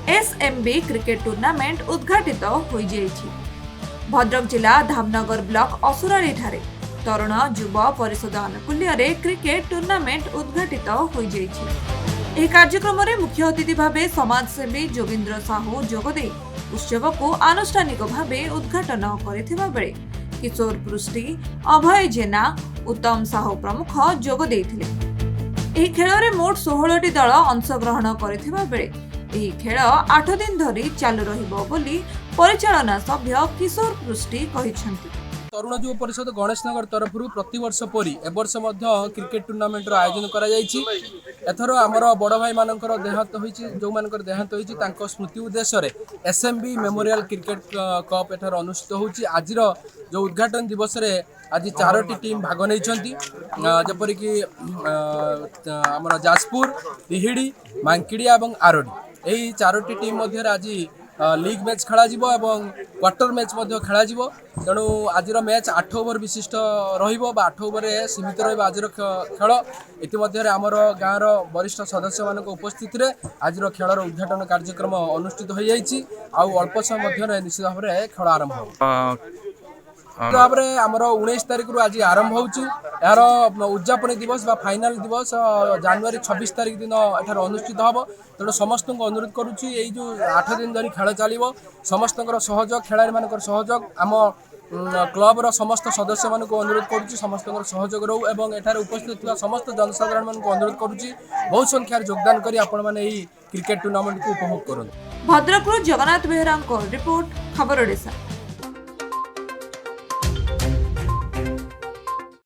SMB cricket tournament उद्घाटित हो जाइछि। भद्रक जिला धामनगर ब्लॉक असुराली ठारे तरुण युव परिषद आनुकूल्य रे क्रिकेट टूर्नामेंट उद्घाटित हो जाइछि। एह कार्यक्रम रे मुख्य अतिथि भावे समाजसेवी जोगेंद्र साहू जोगदे उत्सव को आनुष्ठानिक भावे उद्घाटन करथिबा बेले किशोर पृष्टि, अभय जेना, उत्तम साहू प्रमुख जोग देथिले। एही खेल रे मोट 16 टी दल अंशग्रहण करथिबा बेले एही खेल 8 दिन धरी चालू रहिबो बोली परिचालना सभ्य किशोर पृष्टि कहिसंती। तरुण युव परिषद गणेशनगर तरफ प्रति वर्ष परी ए वर्ष क्रिकेट टूर्नामेंट आयोजन करा जायछि। एथर आमर बड़ भाई मानकर देहांत होइछि, जो मानकर देहांत होइछि तांको स्मृति उद्देश्य रे एसएमबी मेमोरियल क्रिकेट कप एथर अनुष्ठित होछि। आजिर जो उद्घाटन दिवस रे आज 4टी टीम भाग नैछंती, जेपरि कि आमर जाजपुर, तिहिडी, मांकिडिया एवं आरडी। एही 4टी टीम मध्य आज लीग मैच खेला जिवो एवं क्वार्टर मैच मध्य खेला जिवो। तेणु आज मैच 8 ओवर विशिष्ट रहिबो बा 8 ओवर सीमित रहिबो आज खेल। इतिमध्य आमर गाँव वरिष्ठ सदस्य मान उपस्थित रे आज खेलर उद्घाटन कार्यक्रम अनुष्ठित हो जाइछि। अल्प समय मध्य निश्चित भाव में खेल आरंभ भाव में आमर 19 तारिख रु आज आरंभ होउछि। यार उद्यापन दिवस बा फाइनल दिवस जनवरी 26 तारिख दिन एठार अनुष्ठित हम। तेणु समस्त अनुरोध करुच्ची यही जो 8 दिन धरी खेल चलो समस्त सहयोग खेलाड़ी मान सहयोग आम क्लब समस्त सदस्य मान अनुरोध करुच्ची समस्त सहयोग रहू एवं एठार उपस्थित समस्त जनसाधारण मान अनुरोध करुच्ची बहुत संख्यार योगदान करी आपण माने क्रिकेट टूर्नामेंट को उपभोग करूँ। भद्रक जगन्नाथ बेहरा रिपोर्ट खबर ओडिशा।